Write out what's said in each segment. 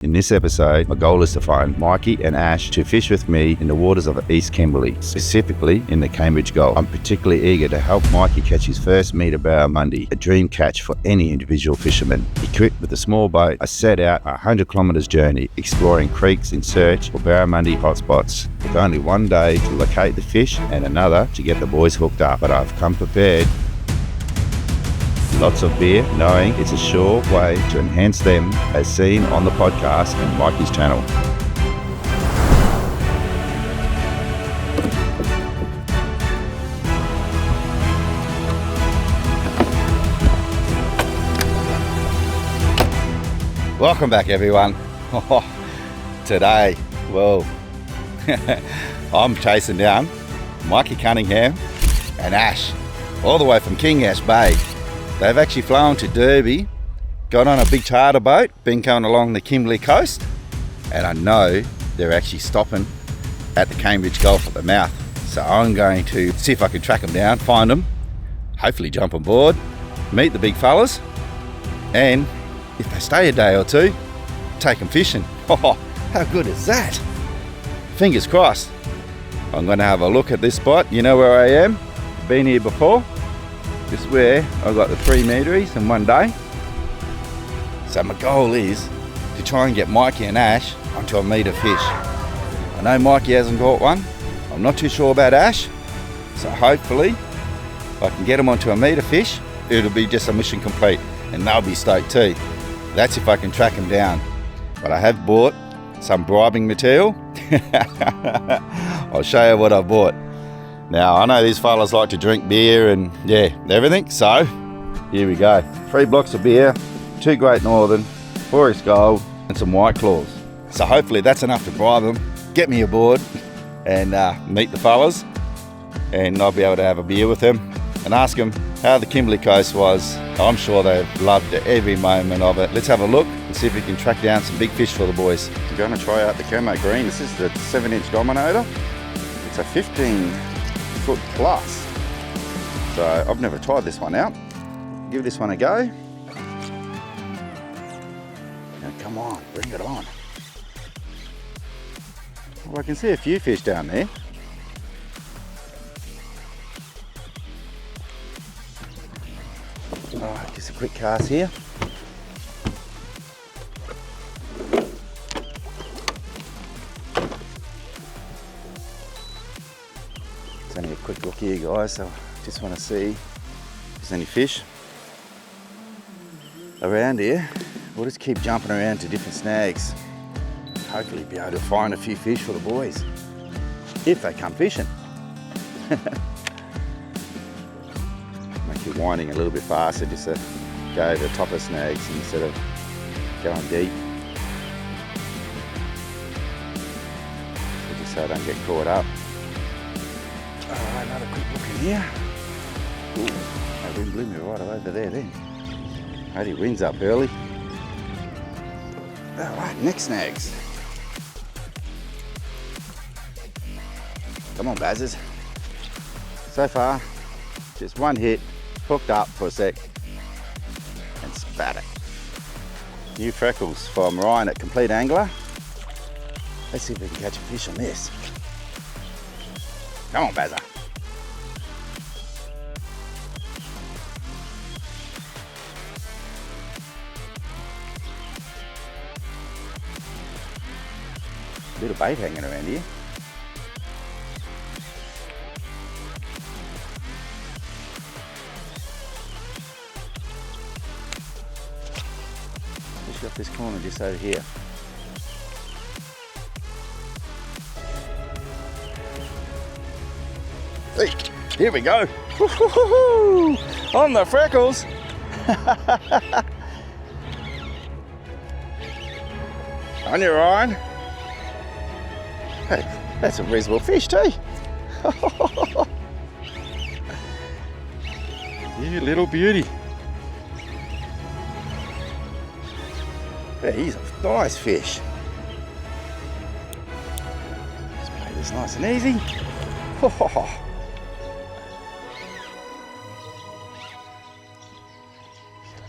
In this episode, my goal is to find Mikey and Ash to fish with me in the waters of East Kimberley, specifically in the Cambridge Gulf. I'm particularly eager to help Mikey catch his first meter barramundi, a dream catch for any individual fisherman. Equipped with a small boat, I set out a 100 kilometres journey, exploring creeks in search for barramundi hotspots, with only one day to locate the fish and another to get the boys hooked up. But I've come prepared. Lots of beer, knowing it's a sure way to enhance them, as seen on the podcast and Mikey's channel. Welcome back, everyone. Today, well, I'm chasing down Mikey Cunningham and Ash, all the way from King Ash Bay. They've actually flown to Derby, got on a big charter boat, been going along the Kimberley coast, and I know they're actually stopping at the Cambridge Gulf at the mouth. So I'm going to see if I can track them down, find them, hopefully jump on board, meet the big fellas, and if they stay a day or two, take them fishing. Oh, how good is that? Fingers crossed. I'm going to have a look at this spot. You know where I am, been here before. This is where I got the 3 meteries in one day. So my goal is to try and get Mikey and Ash onto a meter fish. I know Mikey hasn't caught one. I'm not too sure about Ash. So hopefully if I can get them onto a meter fish, it'll be just a mission complete, and they'll be stoked too. That's if I can track them down. But I have bought some bribing material. I'll show you what I bought. Now, I know these fellas like to drink beer and, yeah, everything, so here we go. 3 blocks of beer, 2 Great Northern, 4 East Gold, and some White Claws. So hopefully that's enough to bribe them, get me aboard, and meet the fellas, and I'll be able to have a beer with them and ask them how the Kimberley coast was. I'm sure they've loved every moment of it. Let's have a look and see if we can track down some big fish for the boys. I'm going to try out the Camo Green. This is the 7-inch Dominator. It's a 15-foot plus. So I've never tried this one out. Give this one a go. Now come on, bring it on. Well, I can see a few fish down there. Alright, just a quick cast here. It's only a quick look here, guys, so I just want to see if there's any fish around here. We'll just keep jumping around to different snags. Hopefully be able to find a few fish for the boys, if they come fishing. Make you winding a little bit faster just to go over the top of snags instead of going deep. Just so I don't get caught up. Alright, another quick look in here. Ooh, that wind blew me right over there then. Holy wind's up early. Alright, next snags. Come on, Bazzers. So far, just one hit, hooked up for a sec, and spat it. New freckles from Ryan at Complete Angler. Let's see if we can catch a fish on this. Come on, Bazza. Bit of bait hanging around here. Just got this corner just over here. Hey, here we go. On the freckles. On your Ryan. Hey, that's a reasonable fish too. You little beauty. Yeah, he's a nice fish. Just play this nice and easy.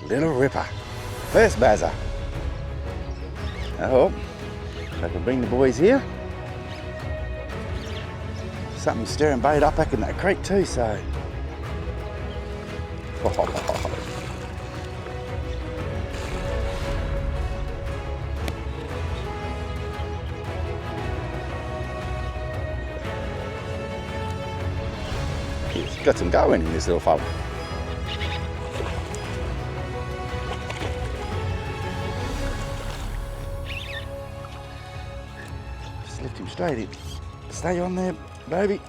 Little ripper. First bazzer. Oh, if I can bring the boys here. Something stirring bait up back in that creek too, so. He's got some going in this little fella. Just lift him straight in. Stay on there, baby.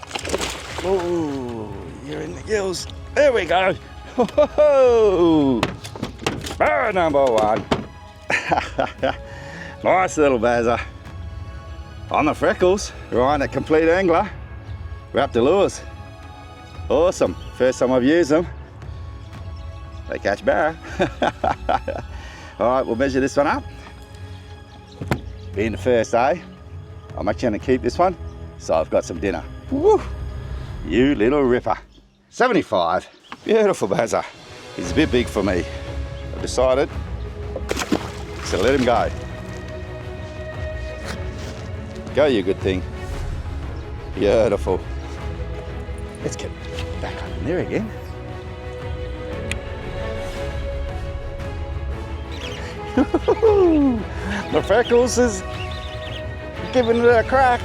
Oh, you're in the gills. There we go. Barra number one. Nice little bazzer. On the freckles, Ryan, a complete angler. Wrapped the lures. Awesome. First time I've used them. They catch barra. All right, we'll measure this one up. Being the first day, I'm actually going to keep this one, so I've got some dinner. Woo! You little ripper. 75. Beautiful bazzer. He's a bit big for me. I've decided to let him go. Go, you good thing. Beautiful. Let's get back up in there again. The freckles is giving it a crack.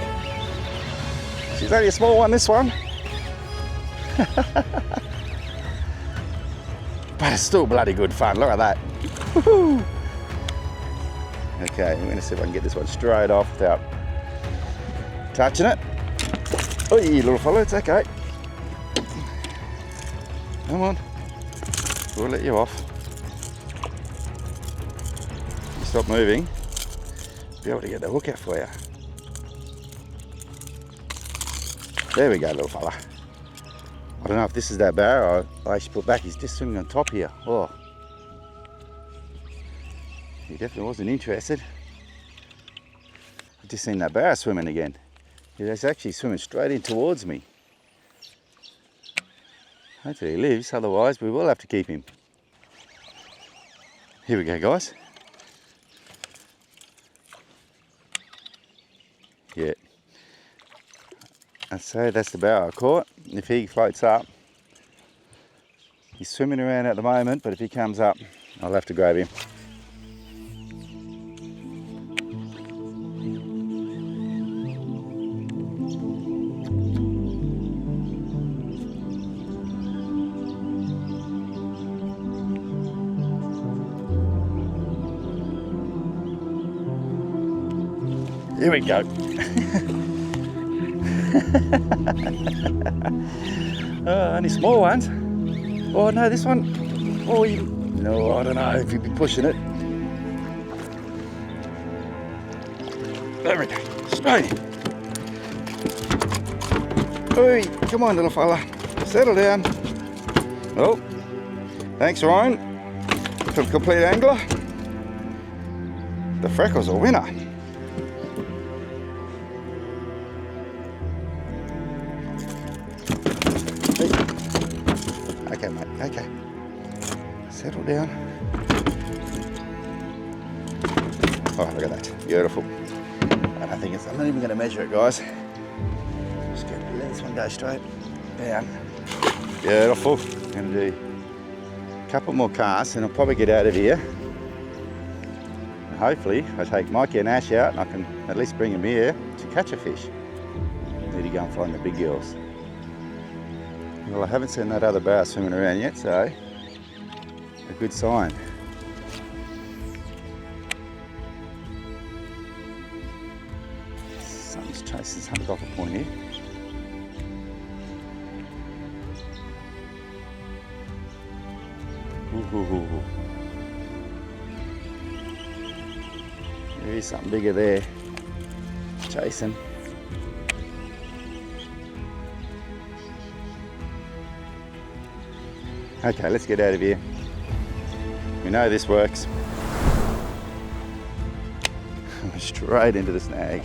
She's only a small one, this one. But it's still bloody good fun. Look at that. Okay, I'm going to see if I can get this one straight off without touching it. Oh, you little fella, it's okay. Come on. We'll let you off. You stop moving, I'll be able to get the hook out for you. There we go, little fella. I don't know if this is that barra I actually put back. He's just swimming on top here. Oh. He definitely wasn't interested. I've just seen that barra swimming again. He's actually swimming straight in towards me. Hopefully he lives, otherwise we will have to keep him. Here we go, guys. Yeah. I'd say that's the barra I caught. If he floats up, he's swimming around at the moment, but if he comes up, I'll have to grab him. Here we go. Only small ones. Oh no, this one. Oh, no, I don't know if you'd be pushing it. There we go. Straight in. Oi, come on, little fella. Settle down. Oh, thanks, Ryan, from Complete Angler. The freckle's a winner. Okay, mate, okay. Settle down. Oh, look at that. Beautiful. And I think it's, I'm not even going to measure it, guys. Just going to let this one go straight down. Beautiful. Going to do a couple more casts and I'll probably get out of here. And hopefully, I take Mikey and Ash out and I can at least bring them here to catch a fish. Need to go and find the big girls. Well, I haven't seen that other barra swimming around yet, so a good sign. Something's chasing something off a point here. Ooh. There is something bigger there, chasing. Okay, let's get out of here. We know this works. Straight into the snag.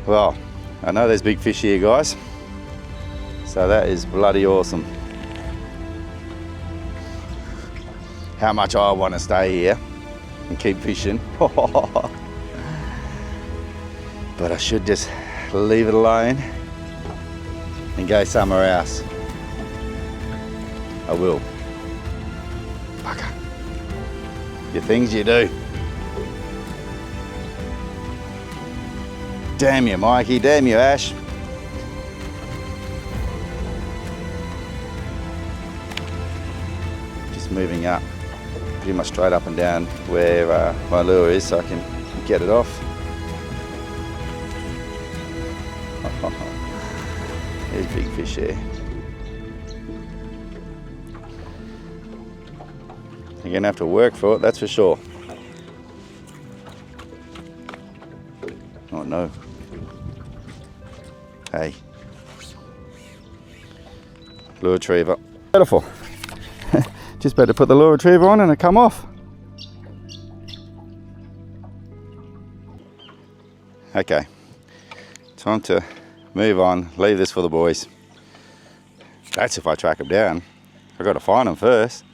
Well, I know there's big fish here, guys. So that is bloody awesome. how much I want to stay here and keep fishing. But I should just leave it alone and go somewhere else. I will. Bugger. Your things you do. Damn you, Mikey. Damn you, Ash. Just moving up, pretty much straight up and down where my lure is so I can get it off. There's big fish there. You're gonna have to work for it, that's for sure. Oh no. Hey. Lure retriever. Beautiful. Just better put the lure retriever on and it come off. Okay. Time to move on, leave this for the boys. That's if I track them down. I've got to find them first.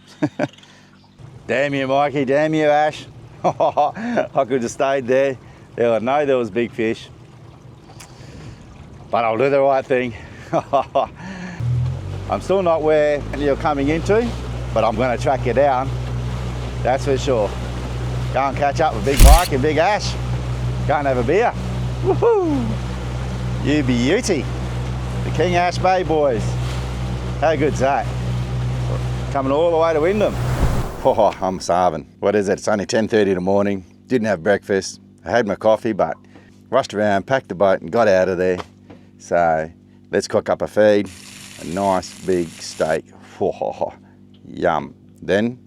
Damn you, Mikey, damn you, Ash. I could have stayed there. I know there was big fish. But I'll do the right thing. I'm still not where you're coming into, but I'm going to track you down. That's for sure. Go and catch up with Big Mike and Big Ash. Go and have a beer. Woohoo! You beauty. The King Ash Bay boys. How good's that? Coming all the way to Wyndham. Oh, I'm starving. What is it? It's only 10:30 in the morning. Didn't have breakfast. I had my coffee, but rushed around, packed the boat and got out of there. So let's cook up a feed. A nice big steak. Oh, yum. Then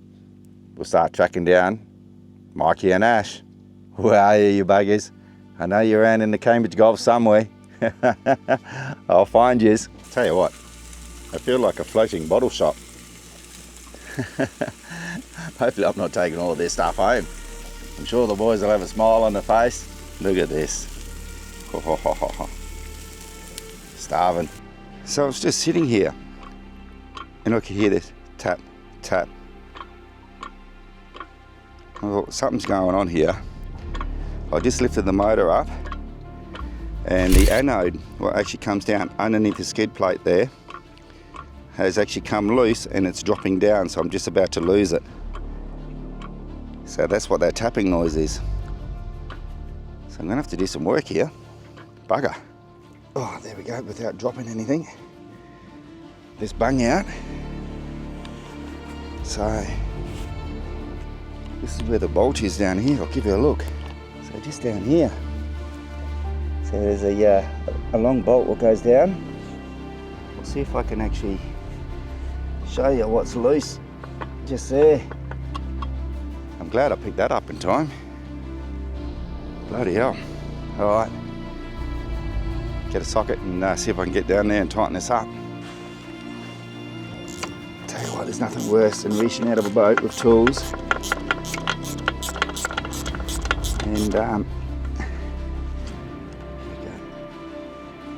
we'll start tracking down Mikey and Ash. Where are you buggers? I know you're around in the Cambridge Gulf somewhere. I'll find yous. Tell you what, I feel like a floating bottle shop. Hopefully I'm not taking all of this stuff home. I'm sure the boys will have a smile on their face. Look at this. Starving. So I was just sitting here and I could hear this tap, tap. I thought something's going on here. I just lifted the motor up and the anode, what actually comes down underneath the skid plate there, has actually come loose and it's dropping down, so I'm just about to lose it. So that's what that tapping noise is. So I'm gonna have to do some work here. Bugger. Oh, there we go, without dropping anything. This bung out. So this is where the bolt is down here. I'll give you a look. So just down here. So there's a long bolt that goes down. We'll see if I can actually show you what's loose just there. I'm glad I picked that up in time. Bloody hell. All right. Get a socket and see if I can get down there and tighten this up. Tell you what, there's nothing worse than reaching out of a boat with tools and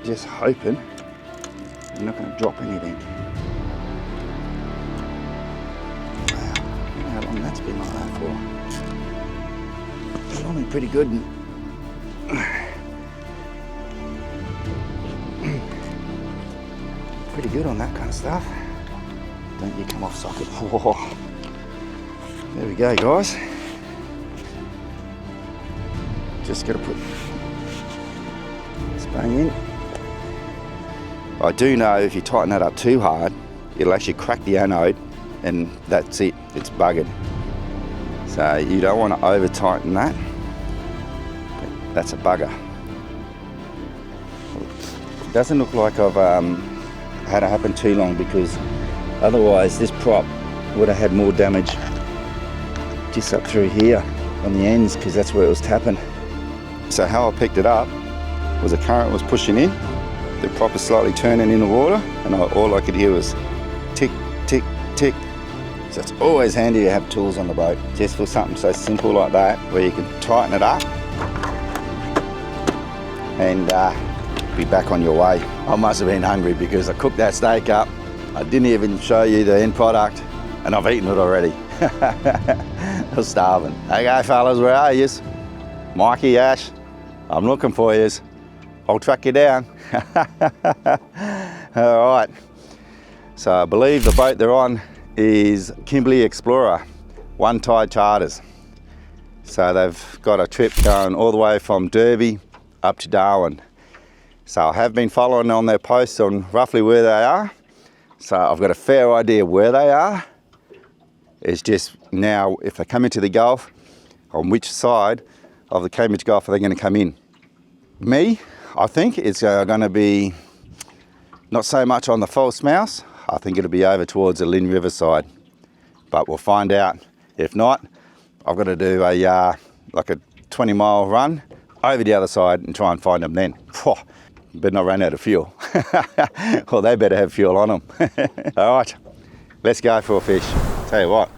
just hoping I'm not going to drop anything. Wow, I don't know how long that's been like that for. It's normally pretty good. Pretty good on that kind of stuff. Don't you come off socket. Oh. There we go, guys. Just got to put this bang in. I do know if you tighten that up too hard, it'll actually crack the anode and that's it, it's buggered. So you don't want to over tighten that. But that's a bugger. It doesn't look like I've had it happen too long, because otherwise this prop would have had more damage just up through here on the ends, because that's where it was tapping. So how I picked it up was the current was pushing in, the prop is slightly turning in the water, and all I could hear was tick, tick, tick. So it's always handy to have tools on the boat, just for something so simple like that, where you can tighten it up and be back on your way. I must have been hungry because I cooked that steak up. I didn't even show you the end product and I've eaten it already. I'm starving. Okay, fellas, where are yous? Mikey, Ash, I'm looking for yous. I'll track you down. All right. So I believe the boat they're on is Kimberley Explorer, one tide charters. So they've got a trip going all the way from Derby up to Darwin. So I have been following on their posts on roughly where they are. So I've got a fair idea where they are. It's just now, if they come into the Gulf, on which side of the Cambridge Gulf are they going to come in? Me, I think it's going to be not so much on the false mouse. I think it'll be over towards the Lynn River side, but we'll find out. If not, I've got to do a like a 20-mile run over the other side and try and find them then. Better not run out of fuel. Well, they better have fuel on them. All right, let's go for a fish. Tell you what,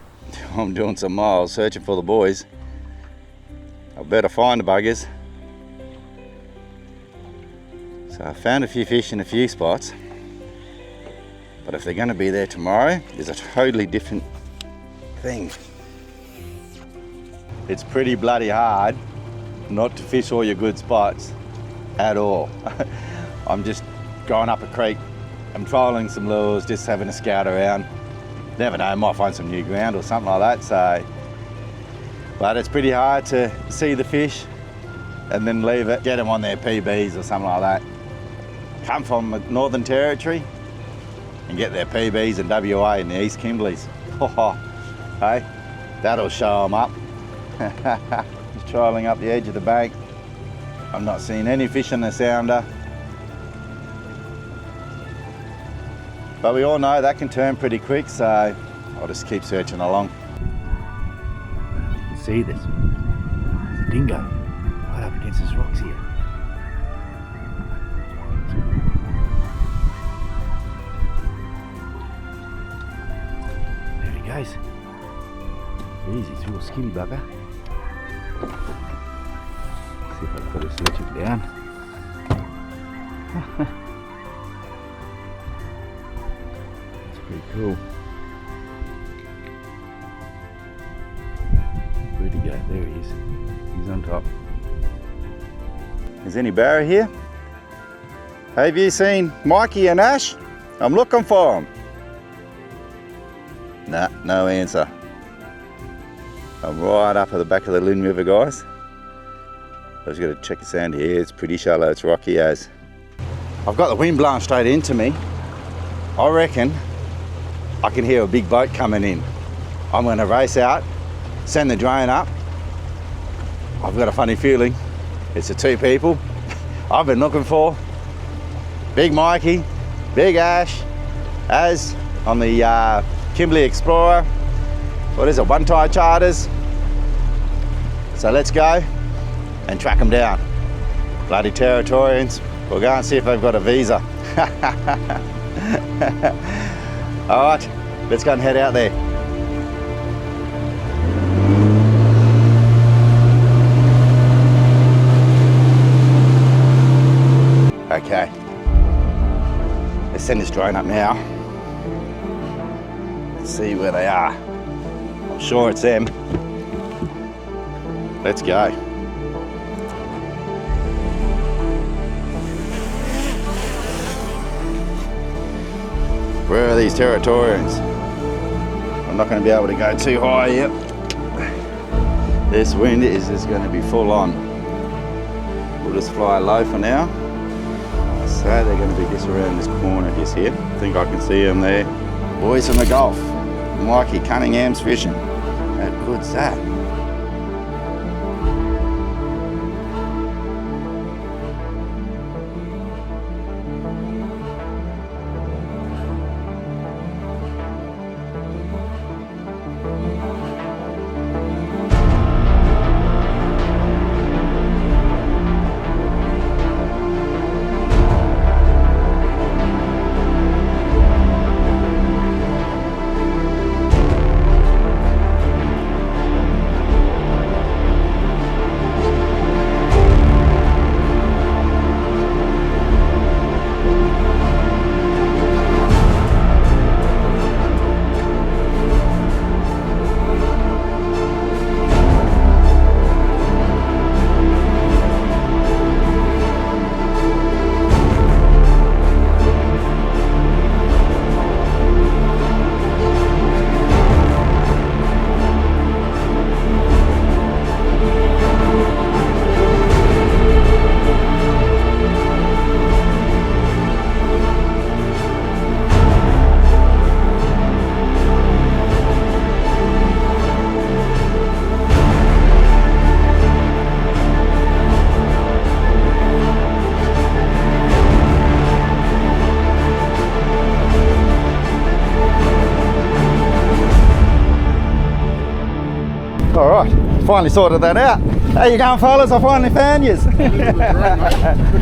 I'm doing some miles searching for the boys. I better find the buggers. So I found a few fish in a few spots, but if they're going to be there tomorrow, it's a totally different thing. It's pretty bloody hard not to fish all your good spots at all. I'm just going up a creek, I'm trolling some lures, just having a scout around. Never know, I might find some new ground or something like that. So, but it's pretty hard to see the fish and then leave it, get them on their PBs or something like that. Come from the Northern Territory and get their PBs in WA and the East Kimberleys. Hey, that'll show them up. Just trolling up the edge of the bank. I'm not seeing any fish in the sounder. But we all know that can turn pretty quick, so I'll just keep searching along. You see this? There's a dingo right up against these rocks here. There he goes. Easy, he's a real skinny bugger. See if I can put this electric down. That's pretty cool. Where'd he go? There he is. He's on top. Is any Barra here? Have you seen Mikey and Ash? I'm looking for them. Nah, no answer. I'm right up at the back of the Lynn River, guys. I just got to check the sand here. It's pretty shallow, it's rocky as. I've got the wind blowing straight into me. I reckon I can hear a big boat coming in. I'm going to race out, send the drone up. I've got a funny feeling it's the two people I've been looking for. Big Mikey, Big Ash, as on the Kimberley Explorer. What is it, one tide charters? So let's go and track them down. Bloody Territorians. We'll go and see if they've got a visa. All right, let's go and head out there. Okay, let's send this drone up now. Let's see where they are. I'm sure it's them. Let's go. Where are these Territorians? I'm not going to be able to go too high yet. This wind is just going to be full on. We'll just fly low for now. So they're going to be just around this corner just here. I think I can see them there. Boys from the Gulf. Mikey Cunningham's fishing. How good's that? All right, finally sorted that out. How you going, fellas? I finally found you. Good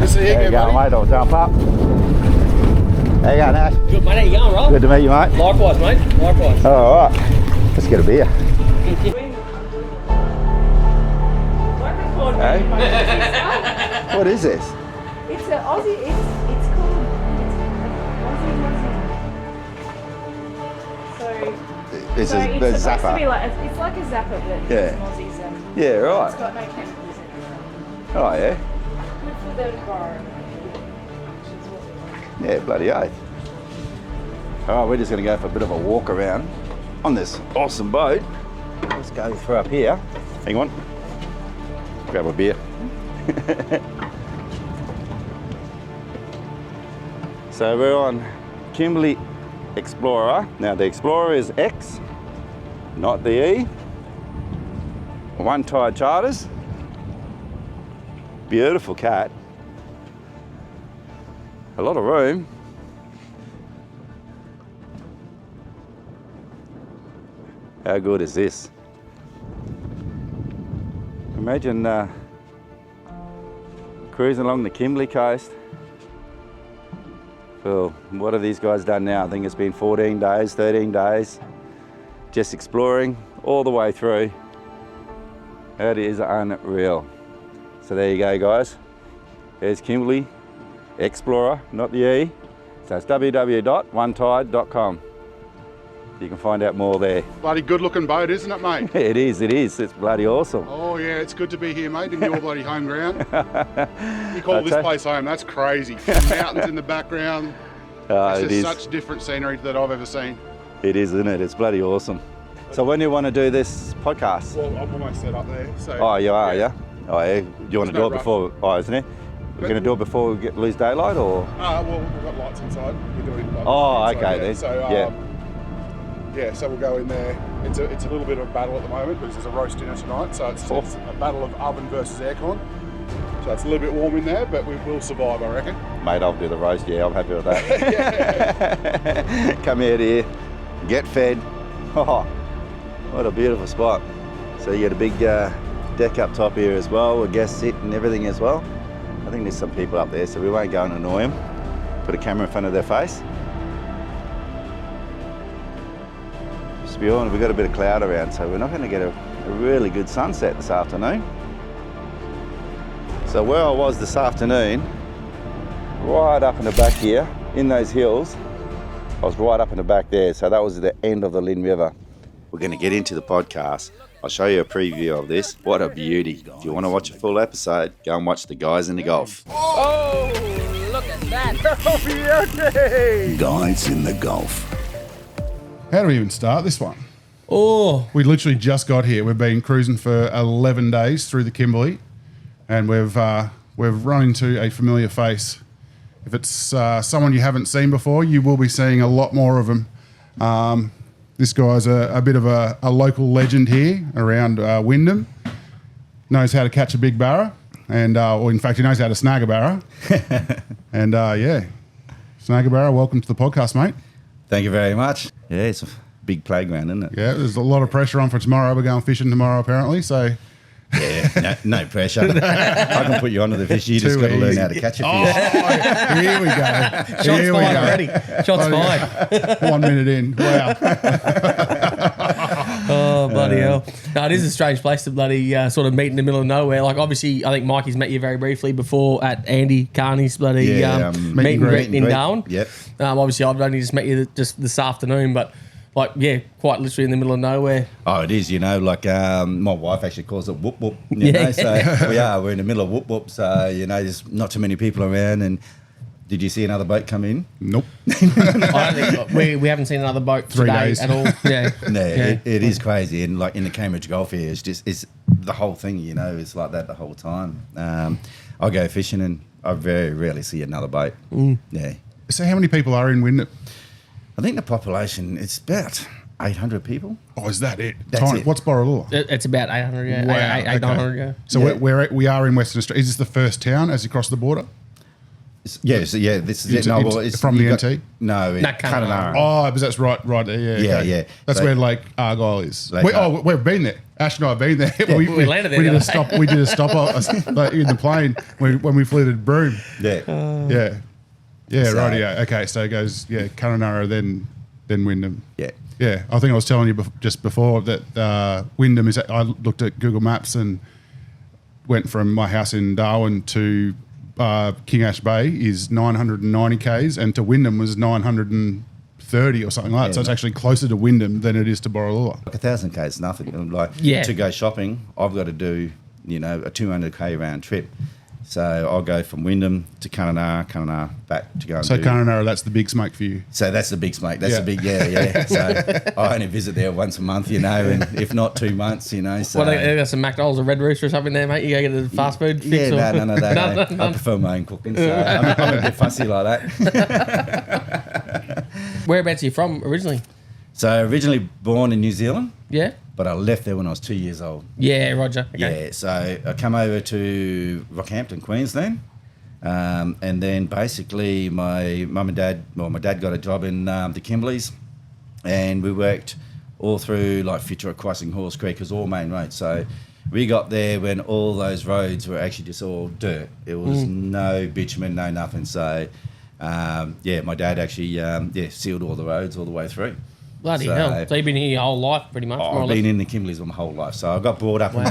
to see you There you again, go, buddy. mate. I'll jump up. How you going, Ash? Good, mate. How you going, Rob? Good to meet you, mate. Likewise, mate. Likewise. All right, let's get a beer. Hey? What is this? It's an Aussie. It's called Aussie. So It's so a it's supposed to be zapper. like it's like a zapper, but Yeah. it's an Aussie zapper. Yeah, It's right. got no chemicals in it. Oh, yeah. Good for the environment, which is what we want. Yeah, bloody oath. All right, we're just going to go for a bit of a walk around on this awesome boat. Let's go through up here. Hang on. Grab a beer. So we're on Kimberley Explorer. Now the Explorer is X, not the E. One tide charters. Beautiful cat. A lot of room. How good is this? Imagine cruising along the Kimberley coast. Well, what have these guys done now? I think it's been 14 days, 13 days, just exploring all the way through. That is unreal. So there you go, guys. There's Kimberley Explorer, not the E. So it's www.onetide.com. You can find out more there. Bloody good looking boat, isn't it, mate? It is. It's bloody awesome. Oh yeah, it's good to be here, mate, in your bloody home ground. You call this place home, that's crazy. Mountains in the background. It's It just is. such different scenery that I've ever seen. It is, isn't it? It's bloody awesome. So when do you want to do this podcast? Well, I'm almost set up there. So Oh, you are, yeah? Oh, yeah. Do you want to There's do no it rush. before? Oh, isn't it? We're going to do it before we lose daylight, or? well, we've got lights inside. We're doing like, Oh, inside, okay yeah. then. So, Yeah. yeah, so we'll go in there. It's a little bit of a battle at the moment because there's a roast dinner tonight. So it's a battle of oven versus aircon. So it's a little bit warm in there, but we will survive, I reckon. Mate, I'll do the roast. Yeah, I'm happy with that. Come out here, get fed. Oh, what a beautiful spot. So you got a big deck up top here as well, where guests sit and everything as well. I think there's some people up there, so we won't go and annoy them. Put a camera in front of their face. Just be honest, we've got a bit of cloud around, so we're not going to get a really good sunset this afternoon. So where I was this afternoon, right up in the back here, in those hills, I was right up in the back there, so that was the end of the Lynn River. We're going to get into the podcast. I'll show you a preview of this. What a beauty. If you want to watch a full episode, go and watch the guys in the Gulf. Oh, look at that. Guys in the Gulf. How do we even start this one? Oh, We literally just got here. We've been cruising for 11 days through the Kimberley, and we've run into a familiar face. If it's someone you haven't seen before, you will be seeing a lot more of them. This guy's a bit of a local legend here around Wyndham. Knows how to catch a big barra, and or in fact, he knows how to snag a barra. And yeah, snag a barra. Welcome to the podcast, mate. Thank you very much. Yeah, it's a big playground, isn't it? Yeah, there's a lot of pressure on for tomorrow. We're going fishing tomorrow, apparently. So Yeah, no pressure. I can put you onto the fish. You just Too got to learn easy. how to catch a fish. oh, here we go. shots Here we fired go. already. Shots fired. 1 minute in. Wow. Oh, bloody hell. No, it is a strange place to bloody sort of meet in the middle of nowhere. Like, obviously, I think Mikey's met you very briefly before at Andy Carney's bloody meet and greet in Darwin. Yep. Obviously, I've only just met you just this afternoon, but like, yeah, quite literally in the middle of nowhere. Oh, it is, like my wife actually calls it whoop whoop, know, so we're in the middle of whoop whoop, so, there's not too many people around. And did you see another boat come in? Nope. I don't think we haven't seen another boat 3 today days. at all. Yeah. No, Yeah. it is crazy. And like in the Cambridge Gulf here, it's the whole thing, it's like that the whole time. I go fishing and I very rarely see another boat. Yeah. So how many people are in Wyndham? I think the population, it's about 800 people. Oh, is that it? That's Tiny. it. What's Borroloola? It's about 800, yeah. Wow, 800, okay. yeah. So Yeah. we are in Western Australia. Is this the first town as you cross the border? Yes, yeah, this is it. No, well, it's from the NT? No, in Kunningham. Oh, but that's right there. Yeah, okay. Yeah. That's So- where Lake Argyle is. We've been there. Ash and I have been there. We landed there We the did a other stop. We did a stop like, in the plane when we flew to Broome. Yeah. Yeah, So- right. Yeah. Okay, so it goes Kunningham, then Wyndham. Yeah. Yeah, I think I was telling you just before that Wyndham is. I looked at Google Maps and went from my house in Darwin to King Ash Bay is 990 k's, and to Wyndham was 930 or something like that. So it's actually closer to Wyndham than it is to Borroloola. Like 1,000 k is nothing. Like Yeah. to go shopping, I've got to do a 200k round trip. So I'll go from Wyndham to Kunningham, back to go. And So do. Kunningham, that's the big smoke for you. So that's the big smoke. That's Yeah. the big, yeah. So I only visit there once a month, and if not 2 months, So Well, they got some McDonald's or Red Rooster or something there, mate. You go get the fast food fix. yeah, or... no, none of that. None. I prefer my own cooking. So I'm a bit fussy like that. Whereabouts are you from originally? So originally born in New Zealand, Yeah. but I left there when I was 2 years old. Yeah, Roger. Okay. Yeah, so I come over to Rockhampton, Queensland, and then basically my dad got a job in the Kimberleys, and we worked all through like Fitzroy Crossing, Horse Creek, was all main roads. So we got there when all those roads were actually just all dirt. It was no bitumen, no nothing. So my dad actually sealed all the roads all the way through. Bloody hell. So you've been here your whole life, pretty much. more or I've less. been in the Kimberleys my whole life. So I got brought up in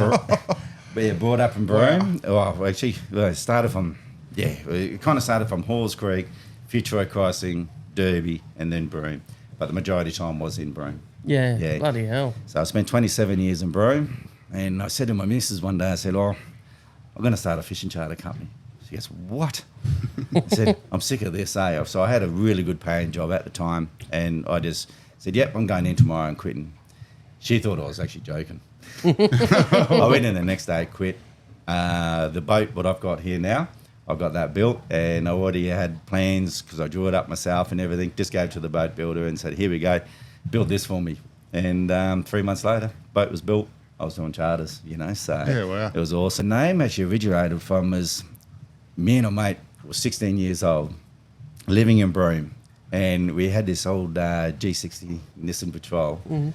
Broome. Oh, actually, it started from, it kind of started from Halls Creek, Fitzroy Crossing, Derby, and then Broome. But the majority of time was in Broome. Yeah. Bloody hell. So I spent 27 years in Broome, and I said to my missus one day, I said, I'm going to start a fishing charter company. She goes, what? I said, I'm sick of this, eh? So I had a really good paying job at the time, and I just said, yep, I'm going in tomorrow and quitting. She thought I was actually joking. I went in the next day, quit. The boat, what I've got here now, I've got that built, and I already had plans because I drew it up myself and everything. Just gave it to the boat builder and said, here we go, build this for me. And 3 months later, boat was built. I was doing charters, so wow. It was awesome. The name actually originated from was me and a mate was 16 years old, living in Broome, and we had this old G60 Nissan Patrol. Mm-hmm.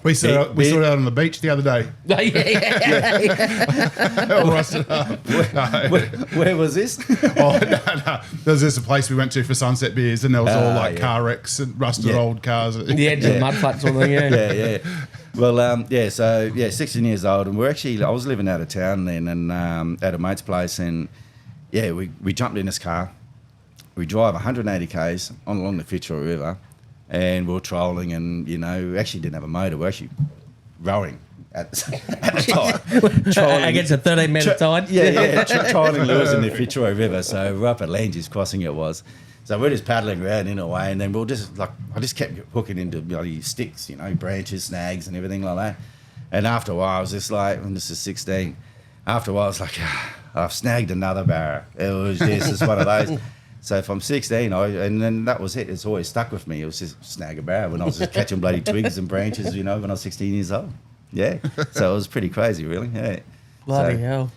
We saw it out on the beach the other day. All rusted up. Where was this? No. There was just a place we went to for sunset beers, and there was all like car wrecks and rusted old cars. The edge of mud flats or something, Yeah. Well, 16 years old, and I was living out of town then, and at a mate's place, and we jumped in this car. We drive 180 k's along the Fitzroy River, and we were trolling, and we actually didn't have a motor. We're actually rowing at the time. Against a 13-metre tide. Trolling lures in the Fitzroy River. So we're up at Langes Crossing it was. So we're just paddling around in a way, and then we'll just I just kept hooking into bloody sticks, branches, snags, and everything like that. And after a while, I was just like, and this is 16. After a while, I was like, I've snagged another Barra. It was just one of those. So from 16, and then that was it. It's always stuck with me. It was just snag a Barra when I was just catching bloody twigs and branches, when I was 16 years old. Yeah. So it was pretty crazy, really. Yeah. Bloody hell.